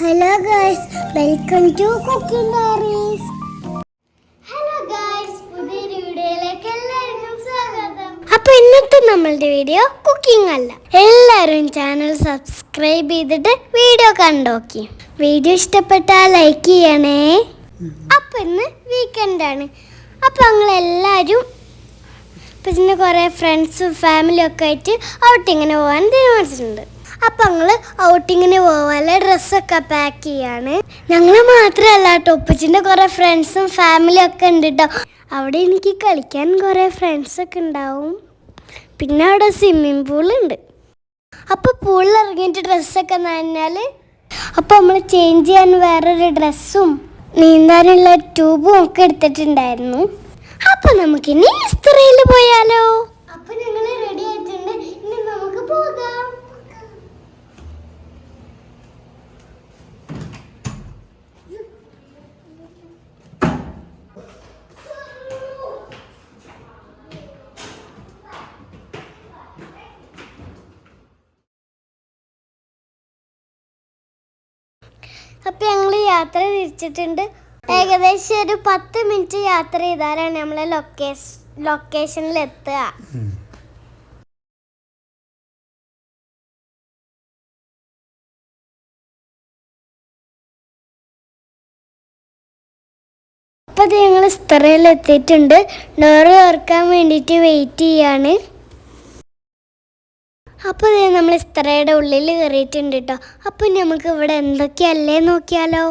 Hello guys, welcome to cooking diaries. Hello guys, പുതിയൊരു വീഡിയോയിലേക്ക് എല്ലാവർക്കും സ്വാഗതം. അപ്പോൾ ഇന്നത്തെ നമ്മളുടെ വീഡിയോ കുക്കിംഗ് അല്ല. എല്ലാവരും ചാനൽ സബ്സ്ക്രൈബ് ചെയ്തിട്ട് വീഡിയോ കണ്ടോക്കി. വീഡിയോ ഇഷ്ടപ്പെട്ടാൽ ലൈക്ക് ചെയ്യണേ. അപ്പോൾ ഇന്ന് വീക്കെൻഡാണ്. അപ്പോൾ ഞങ്ങളെല്ലാവരും പിന്നെ കുറേ ഫ്രണ്ട്സും ഫാമിലിയും ഒക്കെ ആയിട്ട് ഔട്ടിങ്ങിന് പോകാൻ തീരുമാനിച്ചിട്ടുണ്ട്. അപ്പം ഞങ്ങൾ ഔട്ടിങ്ങിന് പോകാനുള്ള ഡ്രസ്സൊക്കെ പാക്ക് ചെയ്യാണ്. ഞങ്ങൾ മാത്രമല്ല കേട്ടോ, ഉപ്പച്ചിൻ്റെ കുറേ ഫ്രണ്ട്സും ഫാമിലിയും ഒക്കെ ഉണ്ട് കേട്ടോ. അവിടെ എനിക്ക് കളിക്കാൻ കുറേ ഫ്രണ്ട്സൊക്കെ ഉണ്ടാവും. പിന്നെ അവിടെ സ്വിമ്മിങ് പൂളുണ്ട്. അപ്പോൾ പൂളിൽ ഇറങ്ങിയിട്ട് ഡ്രസ്സൊക്കെ നനഞ്ഞാൽ അപ്പോൾ നമ്മൾ ചേഞ്ച് ചെയ്യാൻ വേറൊരു ഡ്രസ്സും നീന്താനുള്ള ട്യൂബും ഒക്കെ എടുത്തിട്ടുണ്ടായിരുന്നു. അപ്പോൾ നമുക്കിനി ഇസ്ത്രയിൽ പോയാലോ? അപ്പോൾ ഞങ്ങൾ റെഡി ആയിട്ടുണ്ട്. ഇനി നമുക്ക് പോകാം. അപ്പം ഞങ്ങൾ യാത്ര തിരിച്ചിട്ടുണ്ട്. ഏകദേശം ഒരു 10 മിനിറ്റ് യാത്ര ചെയ്താലാണ് നമ്മളെ ലൊക്കേഷനിൽ എത്തുക. അപ്പം അത് ഞങ്ങൾ ഇസ്ത്രയിൽ എത്തിയിട്ടുണ്ട്. ഡോറ് തുറക്കാൻ വേണ്ടിയിട്ട് വെയിറ്റ് ചെയ്യാണ്. അപ്പോൾ നമ്മൾ ഇസ്ത്രയുടെ ഉള്ളിൽ കയറിയിട്ടുണ്ട് കേട്ടോ. അപ്പം നമുക്ക് ഇവിടെ എന്തൊക്കെയല്ലേ നോക്കിയാലോ?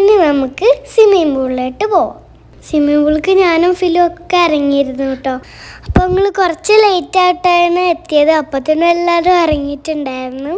ഇനി നമുക്ക് സ്വിമ്മിംഗ് പൂളിലോട്ട് പോവാം. സ്വിമ്മിംഗ് പൂളിലേക്ക് ഞാനും ഫിലും ഒക്കെ ഇറങ്ങിയിരുന്നു കേട്ടോ. അപ്പോൾ നിങ്ങൾ കുറച്ച് ലേറ്റ് ആയിട്ടാണ് എത്തിയത്. അപ്പോൾ തന്നെ എല്ലാവരും ഇറങ്ങിയിട്ടുണ്ടായിരുന്നു.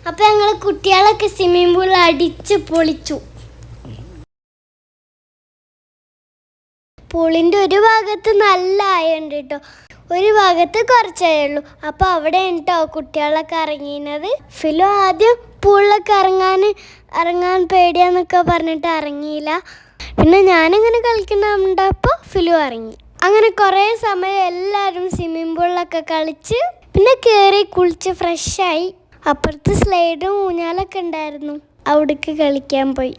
അപ്പം ഞങ്ങൾ കുട്ടികളൊക്കെ സ്വിമ്മിംഗ് പൂളിൽ അടിച്ച് പൊളിച്ചു. പൂളിൻ്റെ ഒരു ഭാഗത്ത് നല്ല ആയുണ്ട് കേട്ടോ. ഒരു ഭാഗത്ത് കുറച്ചേ ഉള്ളൂ. അപ്പോൾ അവിടെ ഉണ്ടോ കുട്ടികളൊക്കെ ഇറങ്ങിയത്. ഫിലു ആദ്യം പൂളിലൊക്കെ ഇറങ്ങാൻ പേടിയാന്നൊക്കെ പറഞ്ഞിട്ട് ഇറങ്ങിയില്ല. പിന്നെ ഞാനിങ്ങനെ കളിക്കുന്നുണ്ടപ്പോൾ ഫിലു ഇറങ്ങി. അങ്ങനെ കുറേ സമയം എല്ലാവരും സ്വിമ്മിംഗ് പൂളിലൊക്കെ കളിച്ച് പിന്നെ കയറി കുളിച്ച് ഫ്രഷായി. അപ്പുറത്ത് സ്ലൈഡും ഊഞ്ഞാലൊക്കെ ഉണ്ടായിരുന്നു, അവിടേക്ക് കളിക്കാൻ പോയി.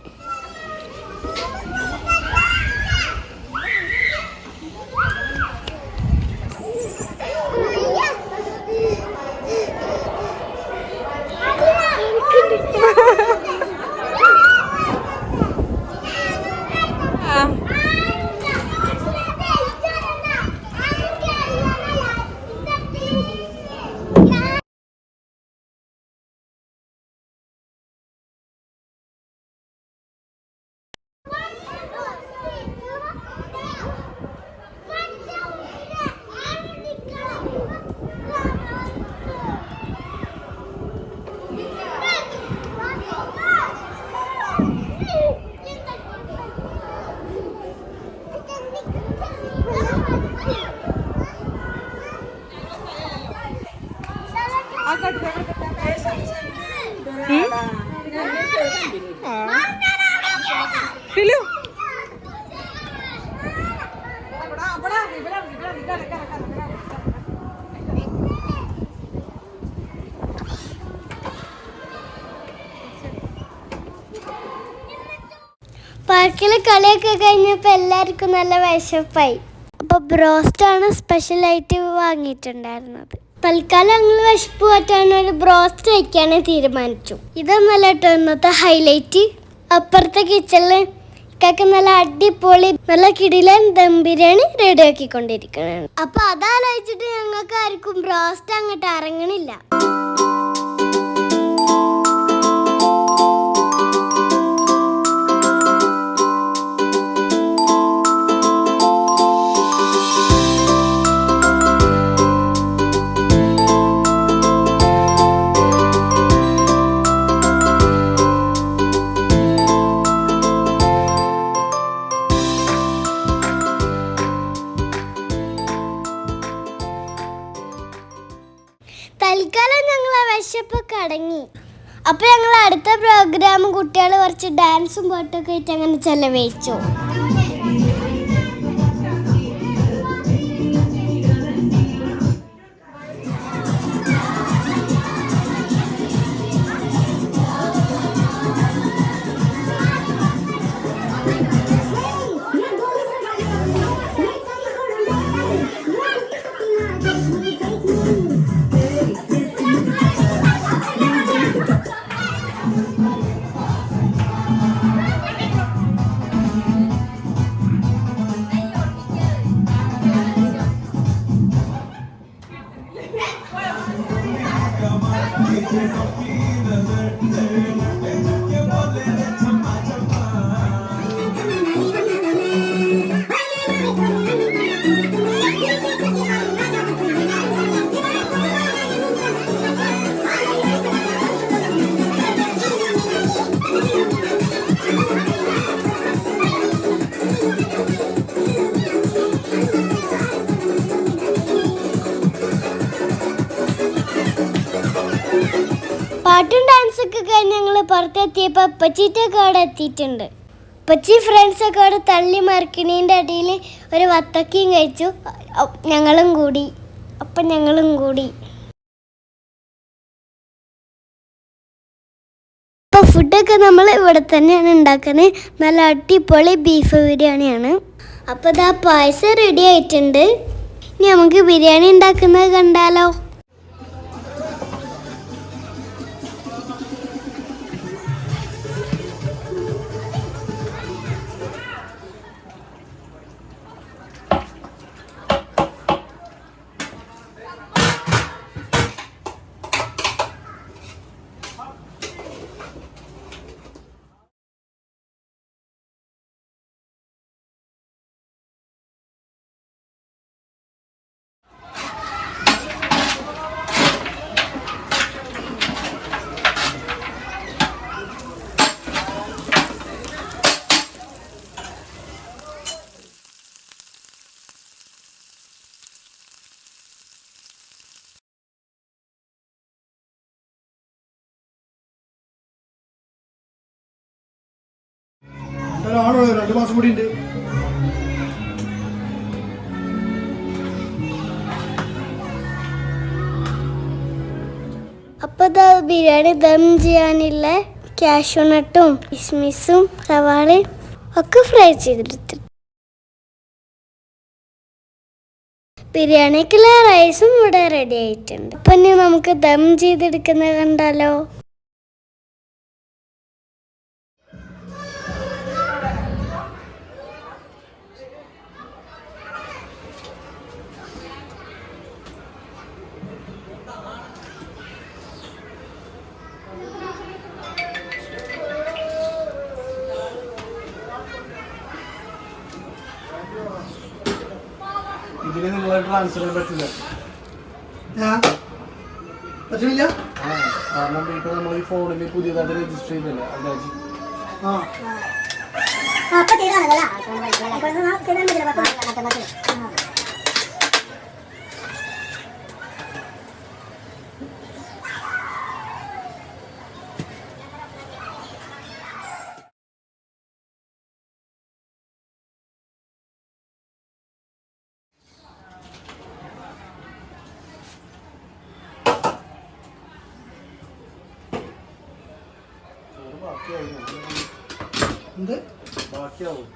ഫിലു പാർക്കിൽ കളിയൊക്കെ കഴിഞ്ഞപ്പോൾ എല്ലാവർക്കും നല്ല വിശപ്പായി. അപ്പോൾ ബ്രോസ്റ്റാണ് സ്പെഷ്യലായിട്ട് വാങ്ങിയിട്ടുണ്ടായിരുന്നത്. തൽക്കാലം ഞങ്ങൾ വിശപ്പ് പറ്റാൻ ഒരു ബ്രോസ്റ്റ് കഴിക്കാൻ തീരുമാനിച്ചു. ഇതൊന്നല്ല കേട്ടോ ഇന്നത്തെ ഹൈലൈറ്റ്. അപ്പുറത്തെ കിച്ചണിൽ ഇക്കൊക്കെ നല്ല അടിപൊളി നല്ല കിടിലൻ ദം ബിരിയാണി റെഡി ആക്കിക്കൊണ്ടിരിക്കുകയാണ്. അപ്പോൾ അതാലോചിച്ചിട്ട് ഞങ്ങൾക്ക് ആർക്കും ബ്രോസ്റ്റ് അങ്ങോട്ട് ഇറങ്ങണില്ല. തൽക്കാലം ഞങ്ങൾ ആ വിശപ്പൊക്കെ അടങ്ങി. അപ്പോൾ ഞങ്ങൾ അടുത്ത പ്രോഗ്രാം കുട്ടികൾ കുറച്ച് ഡാൻസും പാട്ടൊക്കെ ആയിട്ട് അങ്ങനെ ചെലവഴിച്ചു. പാട്ടും ഡാൻസൊക്കെ കഴിഞ്ഞ് ഞങ്ങൾ പുറത്തെത്തിയപ്പോൾ പച്ചീറ്റൊക്കെ അവിടെ എത്തിയിട്ടുണ്ട്. പച്ചി ഫ്രണ്ട്സൊക്കെ അവിടെ തള്ളി മറിക്കണീൻ്റെ അടിയിൽ ഒരു വത്തക്കയും കഴിച്ചു. ഞങ്ങളും കൂടി. അപ്പോൾ ഫുഡൊക്കെ നമ്മൾ ഇവിടെ തന്നെയാണ് ഉണ്ടാക്കുന്നത്. നല്ല അടിപൊളി ബീഫ് ബിരിയാണിയാണ്. അപ്പോൾ ഇതാ പായസം റെഡി ആയിട്ടുണ്ട്. ഇനി നമുക്ക് ബിരിയാണി ഉണ്ടാക്കുന്നത് കണ്ടാലോ? ആണോ 2 മാസം കൂടി ഉണ്ട്. അപ്പൊ ബിരിയാണി ദം ചെയ്യാനുള്ള കാഷ്യൂനട്ടും കിസ്മിസും സവാളയും ഒക്കെ ഫ്രൈ ചെയ്തെടുത്തു. ബിരിയാണിക്കുള്ള റൈസും ഇവിടെ റെഡി ആയിട്ടുണ്ട്. അപ്പൊ ഇനി നമുക്ക് ദം ചെയ്തെടുക്കുന്നത് കണ്ടാലോ. ഇതിന് നിങ്ങൾ ട്രാൻസ്ഫർ ചെയ്യാൻ പറ്റില്ല. പറ്റില്ല കാരണം ഇപ്പൊ നമ്മൾ ഈ ഫോണിൽ പുതിയതായിട്ട് രജിസ്റ്റർ ചെയ്തല്ലേ അല്ലാജി. എന്ത് ബാക്കിയാവും.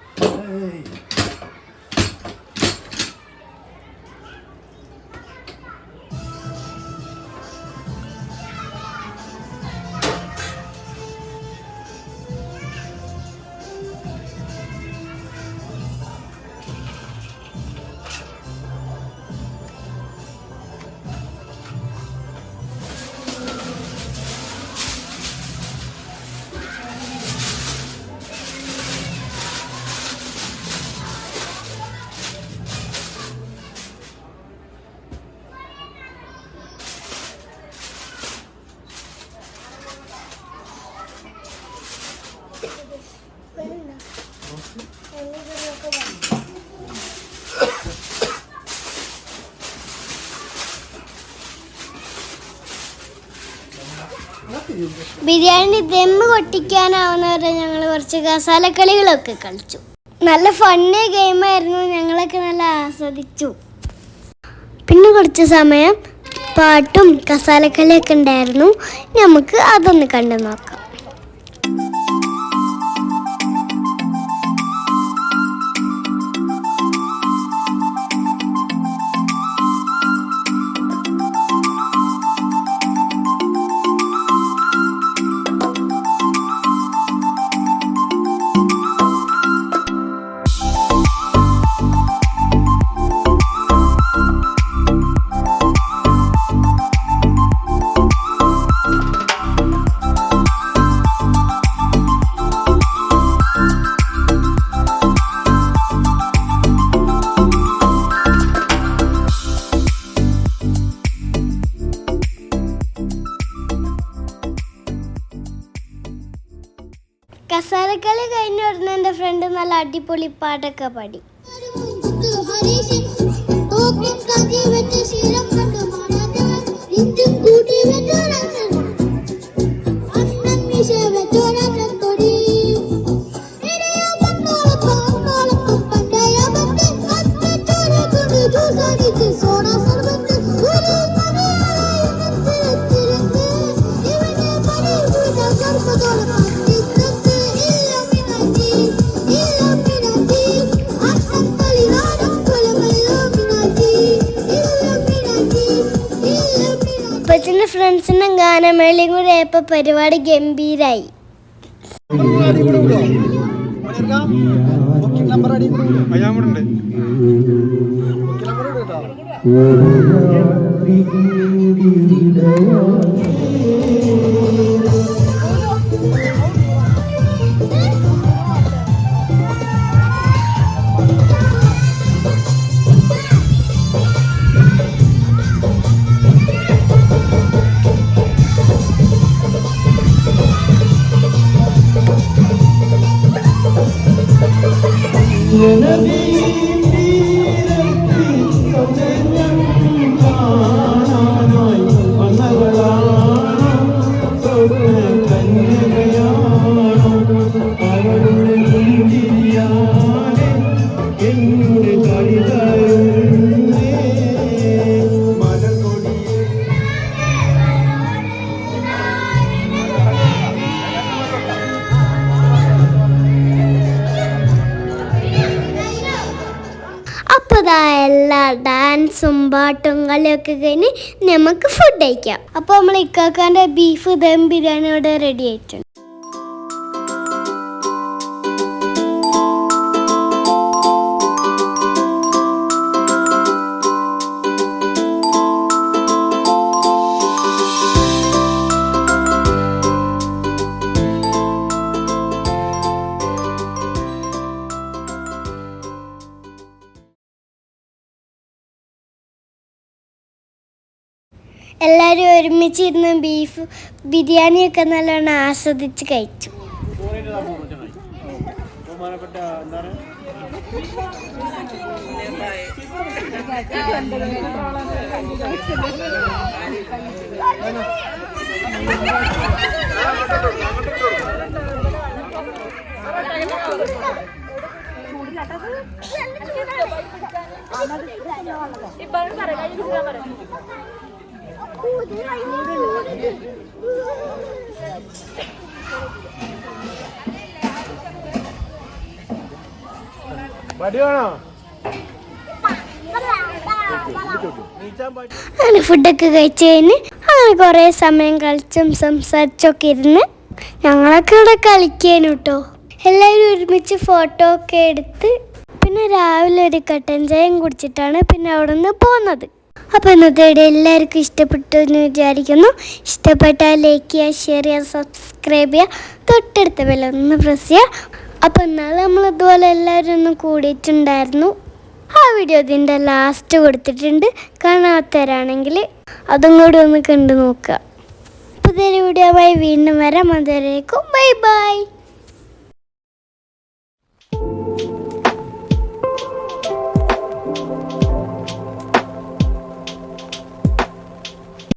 ബിരിയാണി ദമ്മ് കൊട്ടിക്കാനാവുന്നവരെ ഞങ്ങൾ കുറച്ച് കസാലക്കളികളൊക്കെ കളിച്ചു. നല്ല ഫണ്ണി ഗെയിമായിരുന്നു. ഞങ്ങളൊക്കെ നല്ല ആസ്വദിച്ചു. പിന്നെ കുറച്ച് സമയം പാട്ടും കസാലക്കളിയൊക്കെ ഉണ്ടായിരുന്നു. നമുക്ക് അതൊന്ന് കണ്ടു നോക്കാം. കസാലക്കളി കഴിഞ്ഞ ഉടനെ എൻ്റെ ഫ്രണ്ട് നല്ല അടിപൊളി പാട്ടൊക്കെ പാടി. ഇപ്പച്ചൻ്റെ ഫ്രണ്ട്സിൻ്റെ ഗാനമേളയും കൂടി ആയപ്പോൾ പരിപാടി ഗംഭീരായി. കന്യകയാണോ അവളുടെ ഡാൻസും പാട്ടും കളിയൊക്കെ കഴിഞ്ഞ് നമുക്ക് ഫുഡ് കഴിക്കാം. അപ്പോൾ നമ്മൾ ഇക്കാക്കാൻ്റെ ബീഫ് ദം ബിരിയാണി ഇവിടെ റെഡി ആയിട്ടുണ്ട്. എല്ലാവരും ഒരുമിച്ചിരുന്ന് ബീഫ് ബിരിയാണിയൊക്കെ നല്ലോണം ആസ്വദിച്ച് കഴിച്ചു. അങ്ങനെ ഫുഡൊക്കെ കഴിച്ച് കഴിഞ്ഞ് അങ്ങനെ കുറേ സമയം കളിച്ചും സംസാരിച്ചൊക്കെ ഇരുന്ന് ഞങ്ങളൊക്കെ ഇവിടെ കളിക്കാനും കേട്ടോ. എല്ലാവരും ഒരുമിച്ച് ഫോട്ടോ ഒക്കെ എടുത്ത് പിന്നെ രാവിലെ ഒരു കട്ടൻ ചായയും കുടിച്ചിട്ടാണ് പിന്നെ അവിടെ നിന്ന് പോകുന്നത്. അപ്പോൾ ഇന്നത്തെ വീഡിയോ എല്ലാവർക്കും ഇഷ്ടപ്പെട്ടു എന്ന് വിചാരിക്കുന്നു. ഇഷ്ടപ്പെട്ടാൽ ലൈക്ക് ചെയ്യുക, ഷെയർ ചെയ്യുക, സബ്സ്ക്രൈബ് ചെയ്യുക, തൊട്ടടുത്ത ബെല്ലൊന്ന് പ്രസ് ചെയ്യുക. അപ്പോൾ ഇന്നാൾ നമ്മളിതുപോലെ എല്ലാവരും ഒന്ന് കൂടിയിട്ടുണ്ടായിരുന്നു. ആ വീഡിയോ ഇതിൻ്റെ ലാസ്റ്റ് കൊടുത്തിട്ടുണ്ട്. കാണാത്തവരാണെങ്കിൽ അതും കൂടി ഒന്ന് കണ്ടു നോക്കുക. പുതിയൊരു വീഡിയോ ആയി വീണ്ടും വരാം. അതുവരേക്കും ബൈ ബൈ.